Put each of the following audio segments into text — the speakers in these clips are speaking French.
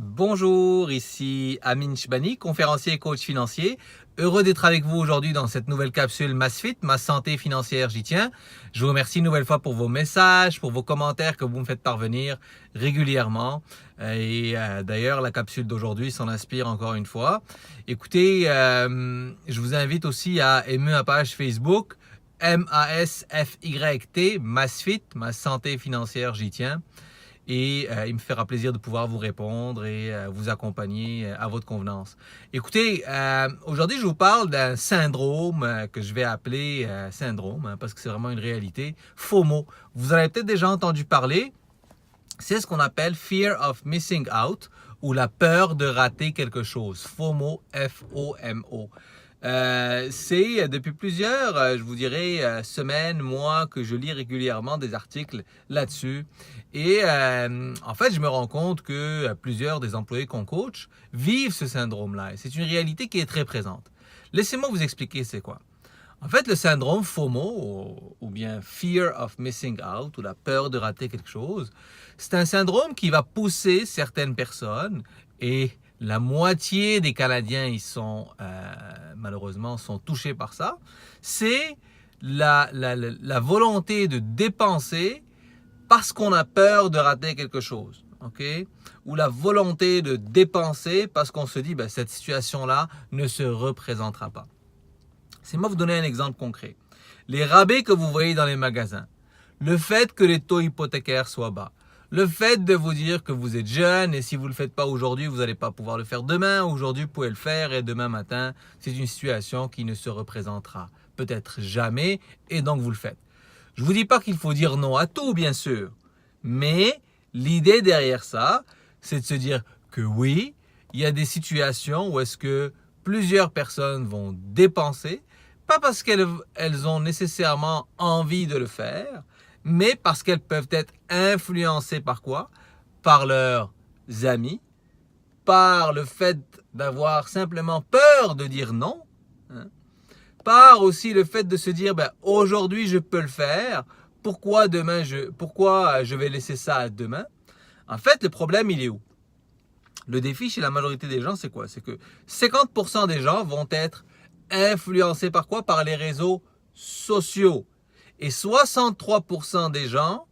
Bonjour, ici Amin Chbani, conférencier et coach financier. Heureux d'être avec vous aujourd'hui dans cette nouvelle capsule MassFit, ma santé financière, j'y tiens. Je vous remercie une nouvelle fois pour vos messages, pour vos commentaires que vous me faites parvenir régulièrement. D'ailleurs, la capsule d'aujourd'hui s'en inspire encore une fois. Écoutez, je vous invite aussi à aimer ma page Facebook, MASFYT, MassFit, ma santé financière, j'y tiens. Et il me fera plaisir de pouvoir vous répondre et vous accompagner à votre convenance. Écoutez, aujourd'hui, je vous parle d'un syndrome que je vais appeler syndrome, parce que c'est vraiment une réalité, FOMO. Vous en avez peut-être déjà entendu parler. C'est ce qu'on appelle Fear of Missing Out ou la peur de rater quelque chose. FOMO, F-O-M-O. C'est depuis plusieurs, je vous dirais, semaines, mois que je lis régulièrement des articles là-dessus. Et en fait, je me rends compte que plusieurs des employés qu'on coach vivent ce syndrome-là. Et c'est une réalité qui est très présente. Laissez-moi vous expliquer c'est quoi. En fait, le syndrome FOMO, ou bien Fear of Missing Out, ou la peur de rater quelque chose, c'est un syndrome qui va pousser certaines personnes, et la moitié des Canadiens ils sont malheureusement sont touchés par ça, c'est la volonté de dépenser parce qu'on a peur de rater quelque chose, ok? Ou la volonté de dépenser parce qu'on se dit cette situation-là ne se représentera pas. C'est moi vous donner un exemple concret. Les rabais que vous voyez dans les magasins, le fait que les taux hypothécaires soient bas, le fait de vous dire que vous êtes jeune et si vous ne le faites pas aujourd'hui, vous n'allez pas pouvoir le faire demain. Aujourd'hui, vous pouvez le faire et demain matin, c'est une situation qui ne se représentera peut-être jamais et donc vous le faites. Je ne vous dis pas qu'il faut dire non à tout, bien sûr. Mais l'idée derrière ça, c'est de se dire que oui, il y a des situations où est-ce que plusieurs personnes vont dépenser, pas parce qu'elles ont nécessairement envie de le faire, mais parce qu'elles peuvent être influencées par quoi? Par leurs amis, par le fait d'avoir simplement peur de dire non, par aussi le fait de se dire aujourd'hui je peux le faire, pourquoi je vais laisser ça à demain? En fait, le problème il est où? Le défi chez la majorité des gens, c'est quoi? C'est que 50% des gens vont être influencés par quoi? Par les réseaux sociaux. Et 63% des gens,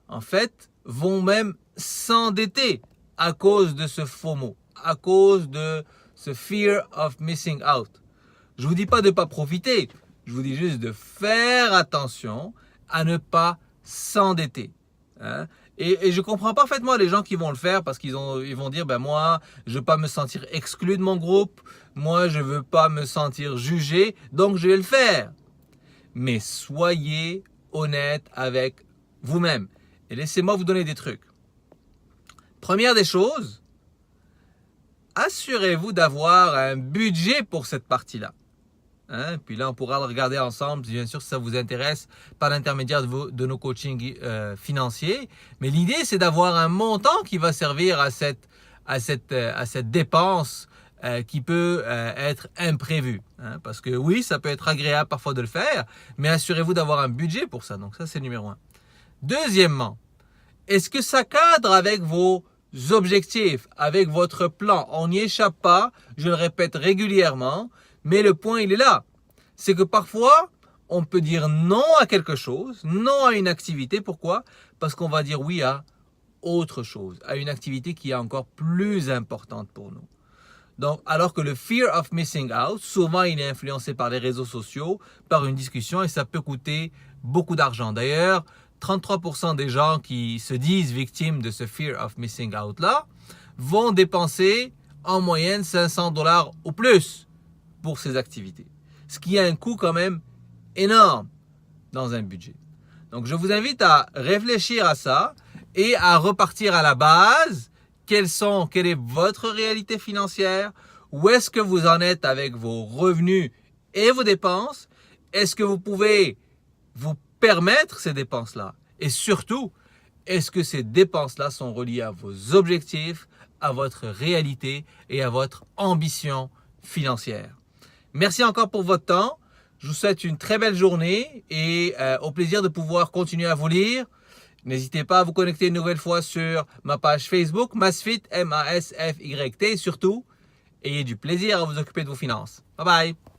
en fait, vont même s'endetter à cause de ce FOMO, à cause de ce Fear of Missing Out. Je ne vous dis pas de ne pas profiter, je vous dis juste de faire attention à ne pas s'endetter. Et je comprends parfaitement les gens qui vont le faire parce qu'ils vont dire moi je veux pas me sentir exclu de mon groupe, moi je veux pas me sentir jugé, donc je vais le faire. Mais soyez honnête avec vous-même et laissez-moi vous donner des trucs. Première des choses, assurez-vous d'avoir un budget pour cette partie-là. Puis là, on pourra le regarder ensemble, bien sûr, si ça vous intéresse, par l'intermédiaire de nos coachings financiers. Mais l'idée, c'est d'avoir un montant qui va servir à cette dépense qui peut être imprévue. Parce que oui, ça peut être agréable parfois de le faire, mais assurez-vous d'avoir un budget pour ça. Donc ça, c'est numéro 1. Deuxièmement, est-ce que ça cadre avec vos objectifs, avec votre plan? On n'y échappe pas, je le répète régulièrement. Mais le point, il est là. C'est que parfois, on peut dire non à quelque chose, non à une activité. Pourquoi? Parce qu'on va dire oui à autre chose, à une activité qui est encore plus importante pour nous. Donc, alors que le fear of missing out, souvent, il est influencé par les réseaux sociaux, par une discussion, et ça peut coûter beaucoup d'argent. D'ailleurs, 33% des gens qui se disent victimes de ce fear of missing out-là vont dépenser en moyenne $500 ou plus pour ces activités. Ce qui a un coût quand même énorme dans un budget. Donc, je vous invite à réfléchir à ça et à repartir à la base. Quelle est votre réalité financière? Où est-ce que vous en êtes avec vos revenus et vos dépenses? Est-ce que vous pouvez vous permettre ces dépenses-là? Et surtout, est-ce que ces dépenses-là sont reliées à vos objectifs, à votre réalité et à votre ambition financière? Merci encore pour votre temps. Je vous souhaite une très belle journée et au plaisir de pouvoir continuer à vous lire. N'hésitez pas à vous connecter une nouvelle fois sur ma page Facebook, Masfit, M-A-S-F-Y-T. Surtout, ayez du plaisir à vous occuper de vos finances. Bye bye!